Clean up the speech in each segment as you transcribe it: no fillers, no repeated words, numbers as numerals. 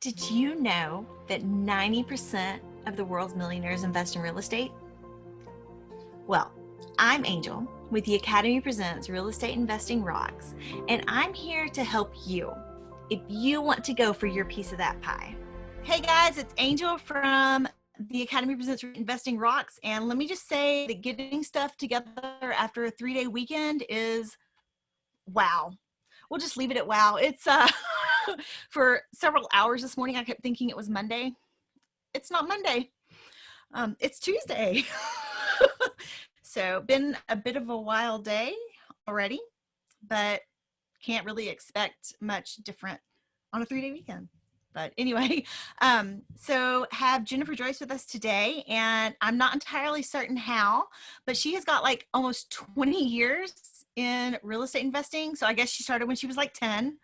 Did you know that 90% of the world's millionaires invest in real estate? Well, I'm Angel with the Academy Presents Real Estate Investing Rocks, and I'm here to help you if you want to go for your piece of that pie. Hey guys, it's Angel from the Academy Presents Investing Rocks, and let me just say that getting stuff together after a 3-day weekend is wow. We'll just leave it at wow. It's for several hours this morning, I kept thinking it was Monday. It's not Monday. It's Tuesday. So been a bit of a wild day already, but can't really expect much different on a 3-day weekend. But anyway, so have Jennifer Joyce with us today, and I'm not entirely certain how, but she has got like almost 20 years in real estate investing. So I guess she started when she was like 10.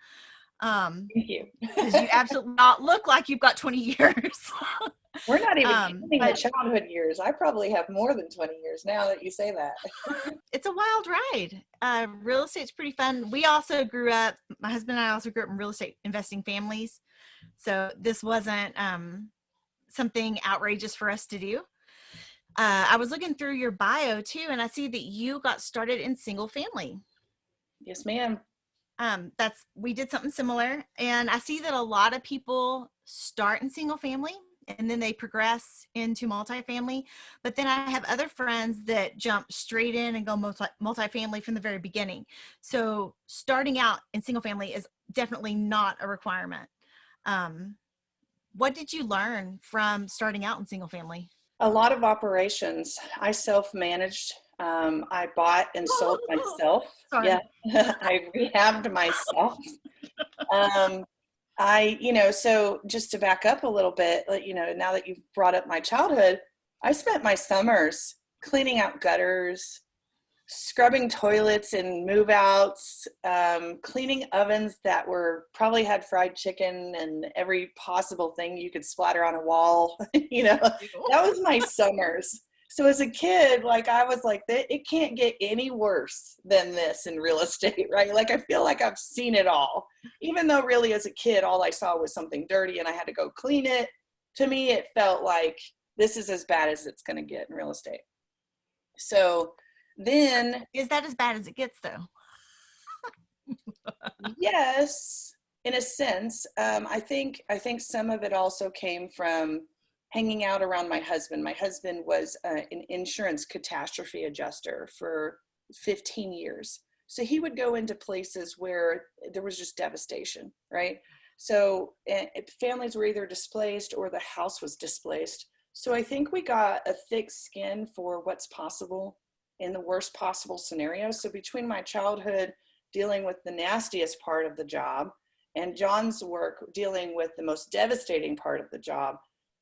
Thank you. Because you absolutely not look like you've got 20 years. We're not even counting the childhood years. I probably have more than 20 years now that you say that. It's a wild ride. Real estate's pretty fun. We also grew up, my husband and I also grew up in real estate investing families. So this wasn't something outrageous for us to do. I was looking through your bio too, and I see that you got started in single family. Yes, ma'am. We did something similar, and I see that a lot of people start in single family and then they progress into multifamily. But then I have other friends that jump straight in and go multifamily from the very beginning. So starting out in single family is definitely not a requirement. What did you learn from starting out in single family? A lot of operations. I self-managed. I bought and sold myself. Sorry. Yeah, I rehabbed myself. So just to back up a little bit, now that you've brought up my childhood, I spent my summers cleaning out gutters, scrubbing toilets and move outs, cleaning ovens that probably had fried chicken and every possible thing you could splatter on a wall. That was my summers. So as a kid, I was like, it can't get any worse than this in real estate, right? I feel like I've seen it all, even though really as a kid, all I saw was something dirty and I had to go clean it. To me, it felt like this is as bad as it's going to get in real estate. So then. Is that as bad as it gets though? Yes, in a sense. I think some of it also came from hanging out around my husband. My husband was an insurance catastrophe adjuster for 15 years. So he would go into places where there was just devastation, right? So families were either displaced or the house was displaced. So I think we got a thick skin for what's possible in the worst possible scenario. So between my childhood dealing with the nastiest part of the job and John's work dealing with the most devastating part of the job,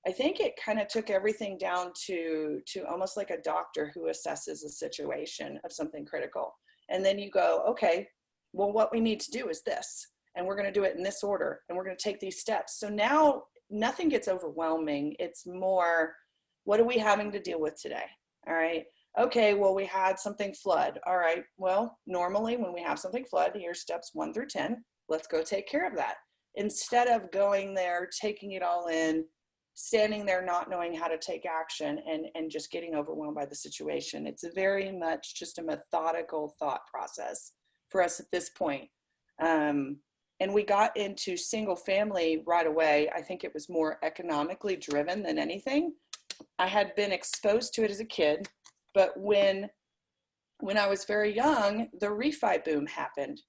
I think it kind of took everything down to almost like a doctor who assesses a situation of something critical. And then you go, okay, well, what we need to do is this, and we're going to do it in this order, and we're going to take these steps. So now nothing gets overwhelming. It's more, what are we having to deal with today? All right. Okay, well, we had something flood. All right, well, normally when we have something flood, here's steps 1 through 10. Let's go take care of that. Instead of going there, taking it all in, standing there not knowing how to take action and just getting overwhelmed by the situation. It's very much just a methodical thought process for us at this point. And we got into single family right away. I think it was more economically driven than anything. I had been exposed to it as a kid, but when I was very young, the refi boom happened.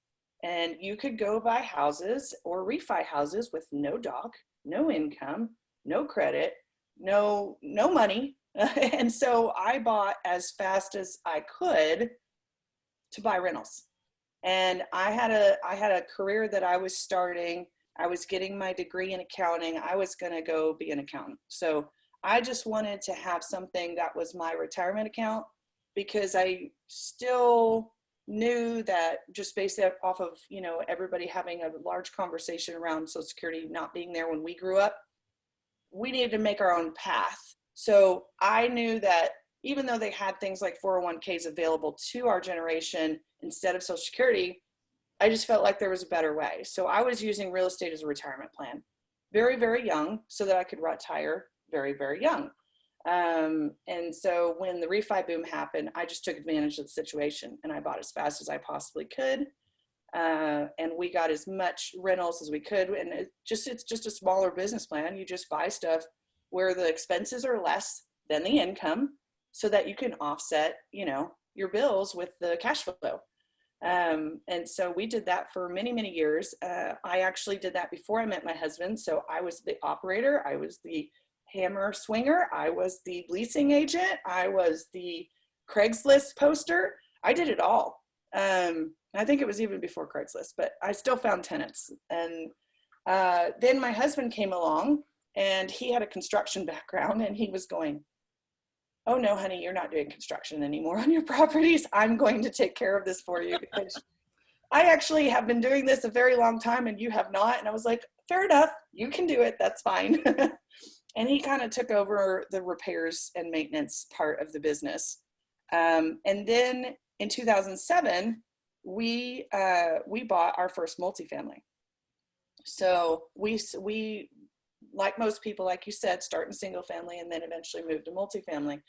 And you could go buy houses or refi houses with no doc, no income, no credit, no money. And so I bought as fast as I could to buy rentals. And I had a career that I was starting. I was getting my degree in accounting. I was going to go be an accountant. So I just wanted to have something that was my retirement account, because I still knew that just based off of, everybody having a large conversation around Social Security not being there when we grew up, we needed to make our own path. So I knew that even though they had things like 401ks available to our generation instead of Social Security, I just felt like there was a better way. So I was using real estate as a retirement plan. very, very young so that I could retire very, very young. And so when the refi boom happened, I just took advantage of the situation and I bought as fast as I possibly could. And we got as much rentals as we could. And it's just a smaller business plan. You just buy stuff where the expenses are less than the income so that you can offset, your bills with the cash flow. And so we did that for many, many years. I actually did that before I met my husband. So I was the operator. I was the hammer swinger. I was the leasing agent. I was the Craigslist poster. I did it all. I think it was even before Craigslist, but I still found tenants. And then my husband came along and he had a construction background and he was going, "Oh no, honey, you're not doing construction anymore on your properties. I'm going to take care of this for you because I actually have been doing this a very long time and you have not." And I was like, "Fair enough, you can do it, that's fine." And he kind of took over the repairs and maintenance part of the business. And then in 2007, we bought our first multifamily. So we, like most people, like you said, start in single family and then eventually move to multifamily.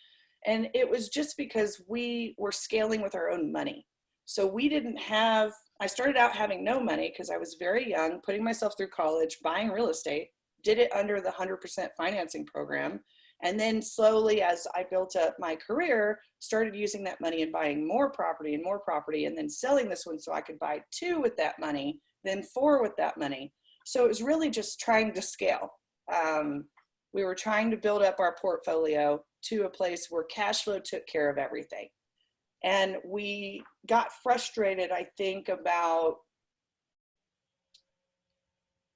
And it was just because we were scaling with our own money. So I started out having no money because I was very young, putting myself through college, buying real estate, did it under the 100% financing program. And then slowly, as I built up my career, started using that money and buying more property, and then selling this one so I could buy 2 with that money, then 4 with that money. So it was really just trying to scale. We were trying to build up our portfolio to a place where cash flow took care of everything. And we got frustrated, I think,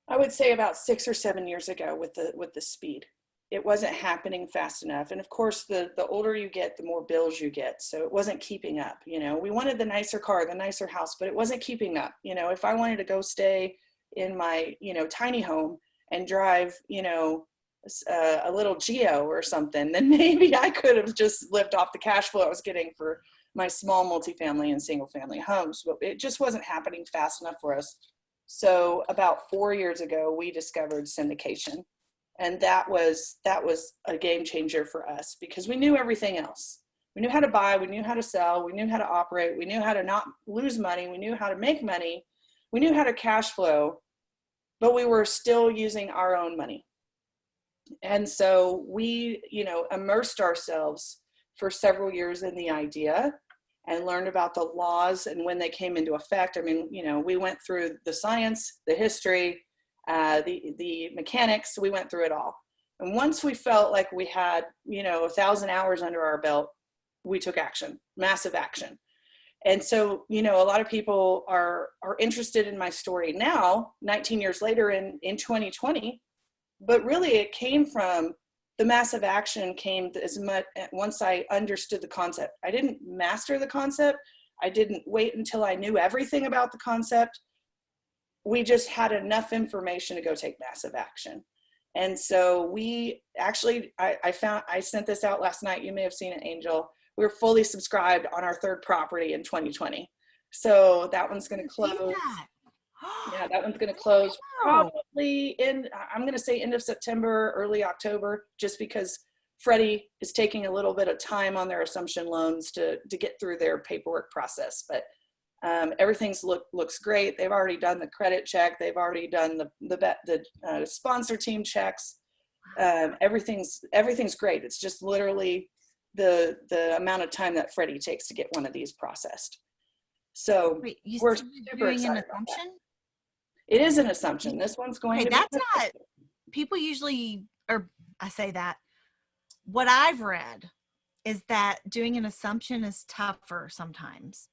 I would say about 6 or 7 years ago with the speed. It wasn't happening fast enough. And of course, the older you get, the more bills you get. So it wasn't keeping up. We wanted the nicer car, the nicer house, but it wasn't keeping up. If I wanted to go stay in my, tiny home and drive, a little Geo or something, then maybe I could have just lived off the cash flow I was getting for my small multifamily and single family homes, but it just wasn't happening fast enough for us. So about 4 years ago, we discovered syndication. And that was a game changer for us because we knew everything else. We knew how to buy, we knew how to sell, we knew how to operate, we knew how to not lose money, we knew how to make money, we knew how to cash flow, but we were still using our own money. And so we, immersed ourselves for several years in the idea and learned about the laws and when they came into effect. I mean, we went through the science, the history, the mechanics, we went through it all. And once we felt like we had, 1,000 hours under our belt, we took action, massive action. And so, a lot of people are interested in my story now, 19 years later in 2020, but really it came from the massive action came as much once I understood the concept. I didn't master the concept. I didn't wait until I knew everything about the concept. We just had enough information to go take massive action. And so we actually, I sent this out last night. You may have seen it, Angel. We're fully subscribed on our 3rd property in 2020. So that one's going to close. Yeah, that one's going to close probably I'm going to say end of September, early October, just because Freddie is taking a little bit of time on their assumption loans to get through their paperwork process. But everything's looks great. They've already done the credit check. They've already done the sponsor team checks. Everything's great. It's just literally the amount of time that Freddie takes to get one of these processed. So wait, we're super excited about that. It is an assumption. This one's going to be. That's not, people usually, or I say that, what I've read is that doing an assumption is tougher sometimes.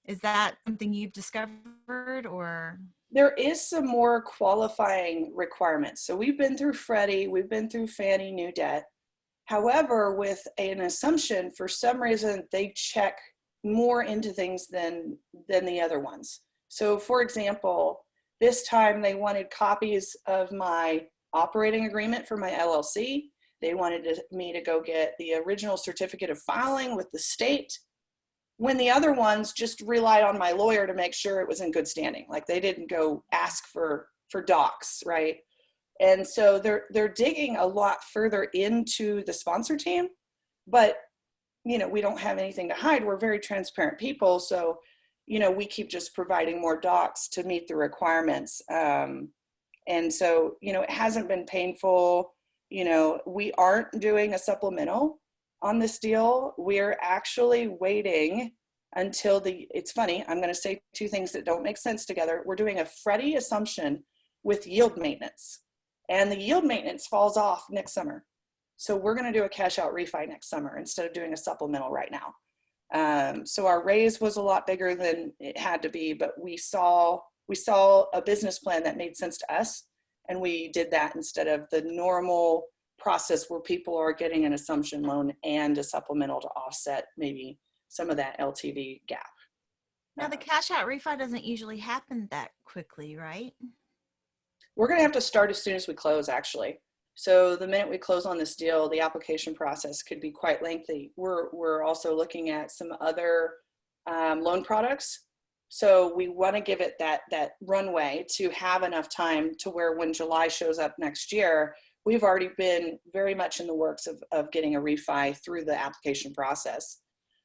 Is that something you've discovered, or? There is some more qualifying requirements. So we've been through Freddie, we've been through Fannie New Debt. However, with an assumption, for some reason, they check more into things than the other ones. So for example, this time they wanted copies of my operating agreement for my LLC. They wanted me to go get the original certificate of filing with the state, when the other ones just relied on my lawyer to make sure it was in good standing. Like they didn't go ask for docs, right? And so they're digging a lot further into the sponsor team, but we don't have anything to hide. We're very transparent people. So, we keep just providing more docs to meet the requirements. And so, it hasn't been painful. We aren't doing a supplemental on this deal. We're actually waiting until it's funny, I'm going to say two things that don't make sense together. We're doing a Freddie assumption with yield maintenance, and the yield maintenance falls off next summer. So we're going to do a cash out refi next summer instead of doing a supplemental right now. So our raise was a lot bigger than it had to be, but we saw a business plan that made sense to us, and we did that instead of the normal process where people are getting an assumption loan and a supplemental to offset maybe some of that LTV gap. Now the cash out refi doesn't usually happen that quickly, right? We're going to have to start as soon as we close, actually. So the minute we close on this deal, the application process could be quite lengthy. We're also looking at some other loan products. So we want to give it that runway to have enough time to where when July shows up next year, we've already been very much in the works of getting a refi through the application process.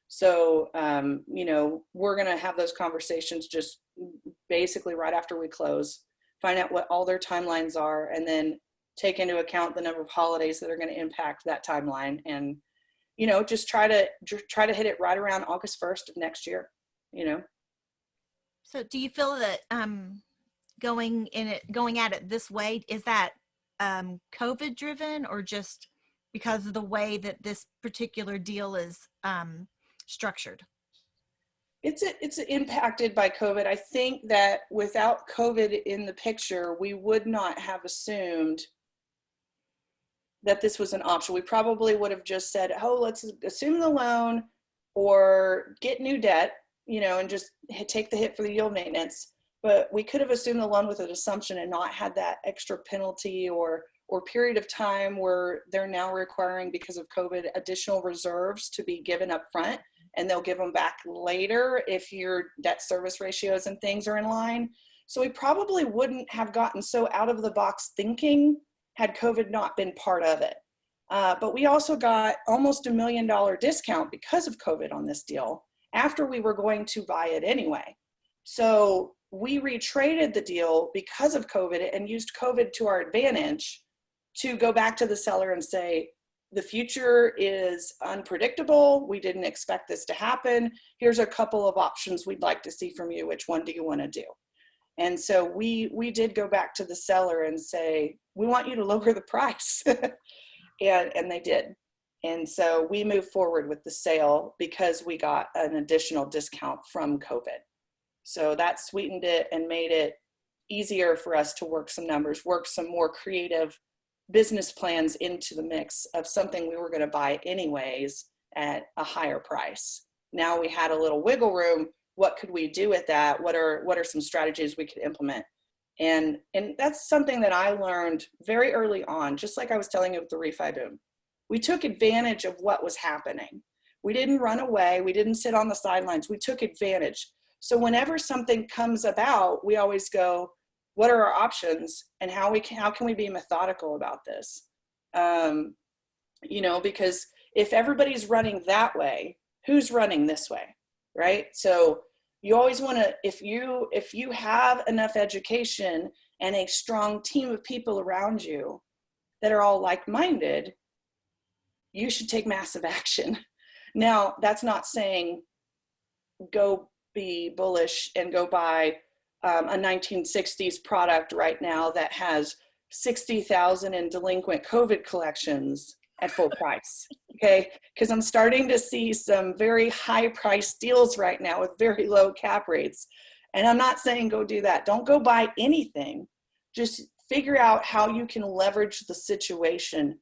So, we're going to have those conversations just basically right after we close, find out what all their timelines are, and then take into account the number of holidays that are going to impact that timeline, and just try to hit it right around August 1st of next year. So do you feel that going at it this way, is that COVID driven, or just because of the way that this particular deal is structured? It's impacted by COVID. I think that without COVID in the picture, we would not have assumed that this was an option. We probably would have just said, oh, let's assume the loan or get new debt, and just take the hit for the yield maintenance. But we could have assumed the loan with an assumption and not had that extra penalty or period of time where they're now requiring, because of COVID, additional reserves to be given up front, and they'll give them back later if your debt service ratios and things are in line. So we probably wouldn't have gotten so out of the box thinking had COVID not been part of it. But we also got almost $1 million discount because of COVID on this deal after we were going to buy it anyway. So we retraded the deal because of COVID and used COVID to our advantage to go back to the seller and say, the future is unpredictable. We didn't expect this to happen. Here's a couple of options we'd like to see from you. Which one do you want to do? And so we did go back to the seller and say, we want you to lower the price. and they did. And so we moved forward with the sale because we got an additional discount from COVID. So that sweetened it and made it easier for us to work some numbers, work some more creative business plans into the mix of something we were going to buy anyways at a higher price. Now we had a little wiggle room. What could we do with that? What are some strategies we could implement? And that's something that I learned very early on, just like I was telling you with the refi boom. We took advantage of what was happening. We didn't run away. We didn't sit on the sidelines. We took advantage. So whenever something comes about, we always go, what are our options, and how can we be methodical about this? Because if everybody's running that way, who's running this way, right? So you always want to, if you have enough education and a strong team of people around you that are all like-minded, you should take massive action. Now, that's not saying go be bullish and go buy a 1960s product right now that has 60,000 in delinquent COVID collections at full price, okay? Because I'm starting to see some very high price deals right now with very low cap rates. And I'm not saying go do that. Don't go buy anything. Just figure out how you can leverage the situation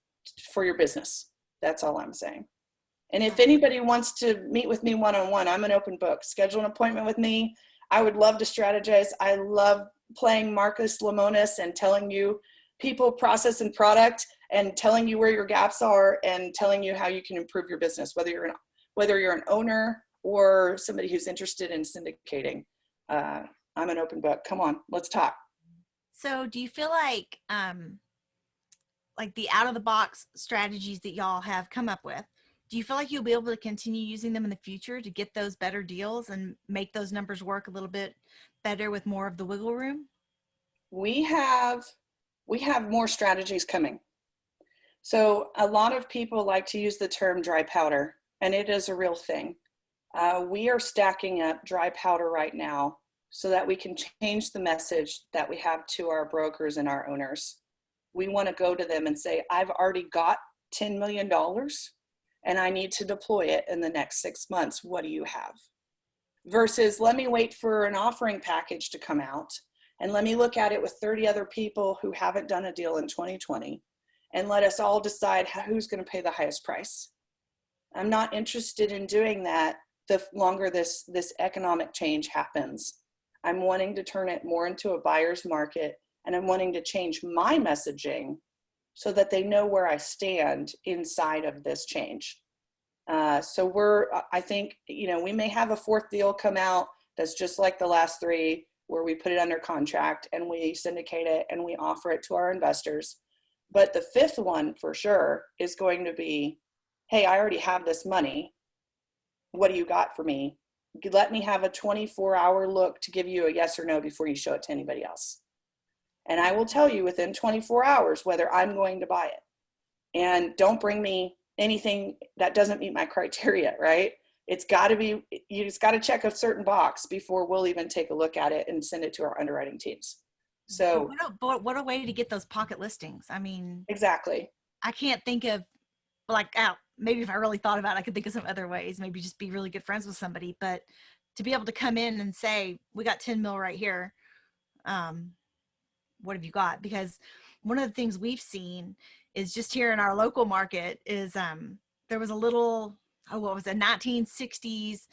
for your business. That's all I'm saying. And if anybody wants to meet with me one-on-one, I'm an open book. Schedule an appointment with me. I would love to strategize. I love playing Marcus Lemonis and telling you people, process, and product, and telling you where your gaps are and telling you how you can improve your business, whether you're an owner or somebody who's interested in syndicating. I'm an open book. Come on, let's talk. So do you feel like like the out of the box strategies that y'all have come up with, do you feel like you'll be able to continue using them in the future to get those better deals and make those numbers work a little bit better with more of the wiggle room? We have more strategies coming. So a lot of people like to use the term dry powder, and it is a real thing. We are stacking up dry powder right now so that we can change the message that we have to our brokers and our owners. We want to go to them and say, I've already got $10 million and I need to deploy it in the next 6 months. What do you have? Versus let me wait for an offering package to come out and let me look at it with 30 other people who haven't done a deal in 2020 and let us all decide who's going to pay the highest price. I'm not interested in doing that the longer this economic change happens. I'm wanting to turn it more into a buyer's market, and I'm wanting to change my messaging so that they know where I stand inside of this change. So I think, we may have a fourth deal come out that's just like the last three, where we put it under contract and we syndicate it and we offer it to our investors. But the fifth one for sure is going to be, hey, I already have this money. What do you got for me? Let me have a 24-hour look to give you a yes or no before you show it to anybody else. And I will tell you within 24 hours whether I'm going to buy it. And don't bring me anything that doesn't meet my criteria, right? It's got to be, you just got to check a certain box before we'll even take a look at it and send it to our underwriting teams. So what a way to get those pocket listings. I mean, exactly. I can't think of maybe if I really thought about it, I could think of some other ways, maybe just be really good friends with somebody, but to be able to come in and say, we got 10 mil right here. What have you got? Because one of the things we've seen is just here in our local market is there was a little, what was it, 1960s,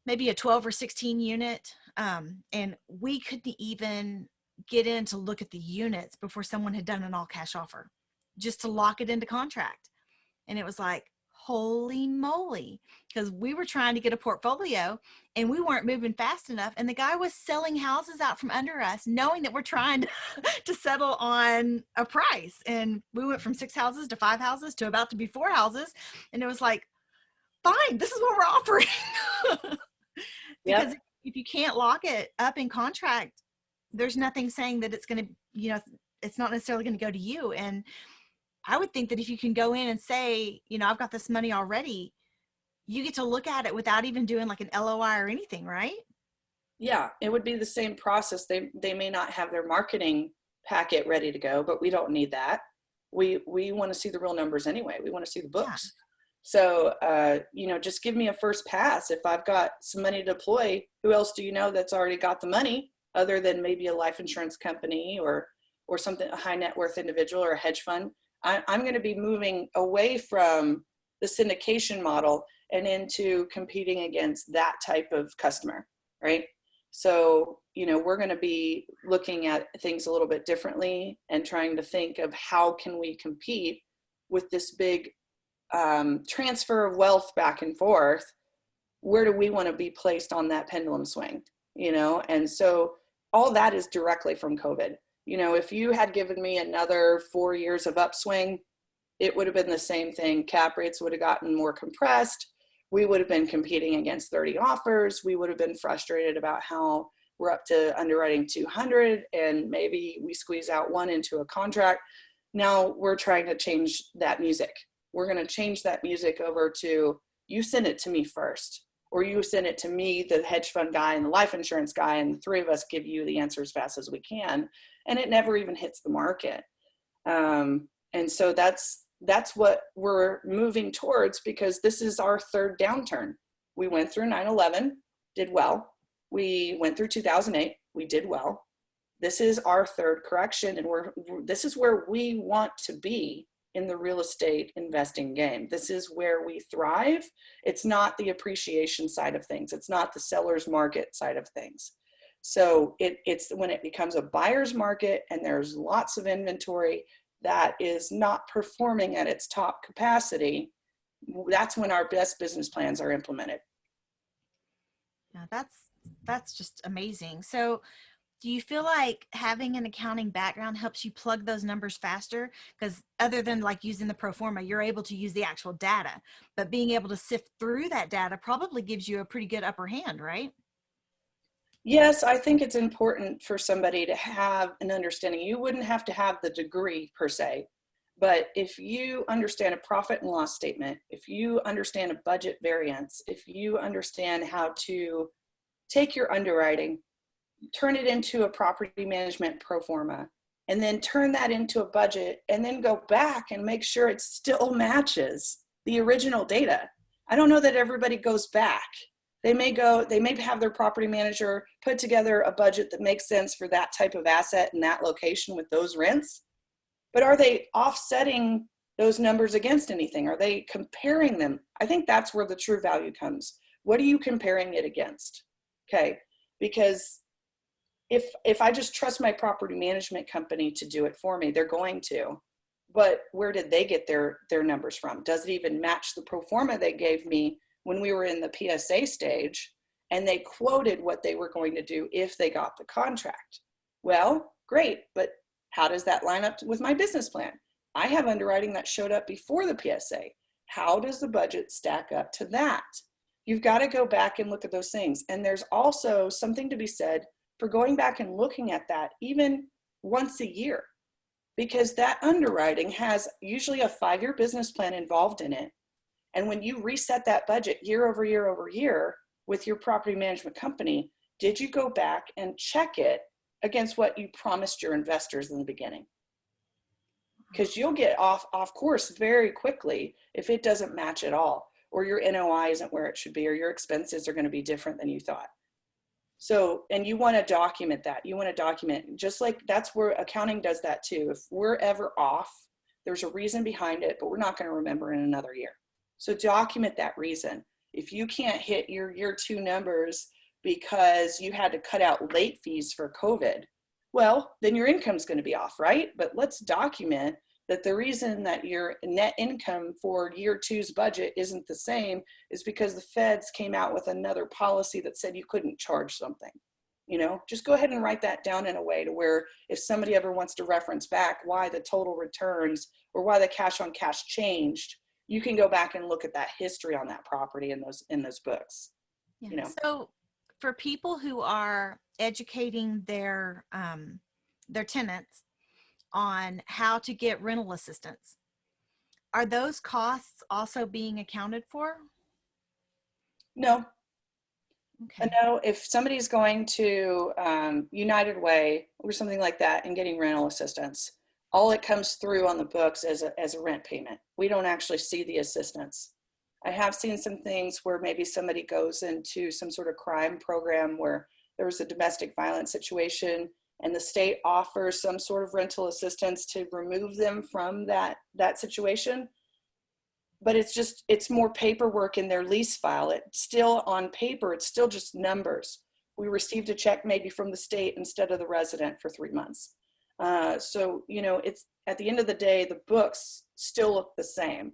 maybe a 12 or 16 unit. And we couldn't even get in to look at the units before someone had done an all cash offer just to lock it into contract. And it was like, holy moly, because we were trying to get a portfolio and we weren't moving fast enough. And the guy was selling houses out from under us, knowing that we're trying to settle on a price. And we went from 6 houses to 5 houses to about to be 4 houses. And it was like, fine, this is what we're offering. Because Yep. if you can't lock it up in contract, there's nothing saying that it's going to, it's not necessarily going to go to you. And I would think that if you can go in and say, I've got this money already, you get to look at it without even doing like an LOI or anything, right? Yeah, it would be the same process. They may not have their marketing packet ready to go, but we don't need that. We want to see the real numbers anyway. We want to see the books. Yeah. So, just give me a first pass. If I've got some money to deploy, who else do you know that's already got the money other than maybe a life insurance company or something, a high net worth individual or a hedge fund? I'm going to be moving away from the syndication model and into competing against that type of customer, right? So, we're going to be looking at things a little bit differently and trying to think of how can we compete with this big transfer of wealth back and forth. Where do we want to be placed on that pendulum swing, And so all that is directly from COVID. If you had given me another 4 years of upswing, it would have been the same thing. Cap rates would have gotten more compressed. We would have been competing against 30 offers. We would have been frustrated about how we're up to underwriting 200 and maybe we squeeze out one into a contract. Now we're trying to change that music. We're going to change that music over to, you send it to me first, or you send it to me, the hedge fund guy and the life insurance guy, and the three of us give you the answer as fast as we can. And it never even hits the market. And so that's what we're moving towards, because this is our third downturn. We went through 9/11, did well. We went through 2008, we did well. This is our third correction, and this is where we want to be in the real estate investing game. This is where we thrive. It's not the appreciation side of things. It's not the seller's market side of things. So it's when it becomes a buyer's market and there's lots of inventory that is not performing at its top capacity, that's when our best business plans are implemented. Now that's just amazing. So Do you feel like having an accounting background helps you plug those numbers faster? Because other than like using the pro forma, you're able to use the actual data, but being able to sift through that data probably gives you a pretty good upper hand, right? Yes, I think it's important for somebody to have an understanding. You wouldn't have to have the degree per se, but if you understand a profit and loss statement, if you understand a budget variance, if you understand how to take your underwriting, turn it into a property management pro forma, and then turn that into a budget, and then go back and make sure it still matches the original data. I don't know that everybody goes back. They may have their property manager put together a budget that makes sense for that type of asset in that location with those rents, but are they offsetting those numbers against anything? Are they comparing them? I think that's where the true value comes. What are you comparing it against? Okay, because if I just trust my property management company to do it for me, they're going to. But where did they get their numbers from? Does it even match the pro forma they gave me when we were in the PSA stage and they quoted what they were going to do if they got the contract? Well, great, but how does that line up with my business plan? I have underwriting that showed up before the PSA. How does the budget stack up to that? You've got to go back and look at those things. And there's also something to be said for going back and looking at that even once a year, because that underwriting has usually a 5-year business plan involved in it. And when you reset that budget year over year over year with your property management company, did you go back and check it against what you promised your investors in the beginning? Because you'll get off course very quickly if it doesn't match at all, or your NOI isn't where it should be, or your expenses are going to be different than you thought. So, and you want to document that. You want to document, just like that's where accounting does that too. If we're ever off, there's a reason behind it, but we're not going to remember in another year. So document that reason. If you can't hit your year 2 numbers because you had to cut out late fees for COVID, well, then your income's going to be off, right? But let's document that the reason that your net income for year 2's budget isn't the same is because the feds came out with another policy that said you couldn't charge something. You know, just go ahead and write that down in a way to where if somebody ever wants to reference back why the total returns or why the cash on cash changed, you can go back and look at that history on that property in those books. Yeah. You know, So for people who are educating their tenants on how to get rental assistance, are those costs also being accounted for? no. Okay. No, if somebody's going to United Way or something like that and getting rental assistance, all it comes through on the books as a rent payment. We don't actually see the assistance. I have seen some things where maybe somebody goes into some sort of crime program where there was a domestic violence situation and the state offers some sort of rental assistance to remove them from that situation. But it's more paperwork in their lease file. It's still on paper, it's still just numbers. We received a check maybe from the state instead of the resident for 3 months. So, you know, it's at the end of the day, the books still look the same.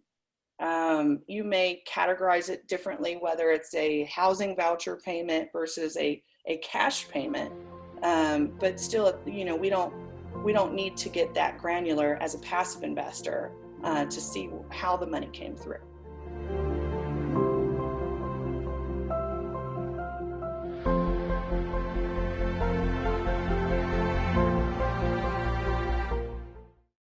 You may categorize it differently, whether it's a housing voucher payment versus a cash payment. But still, you know, we don't need to get that granular as a passive investor to see how the money came through.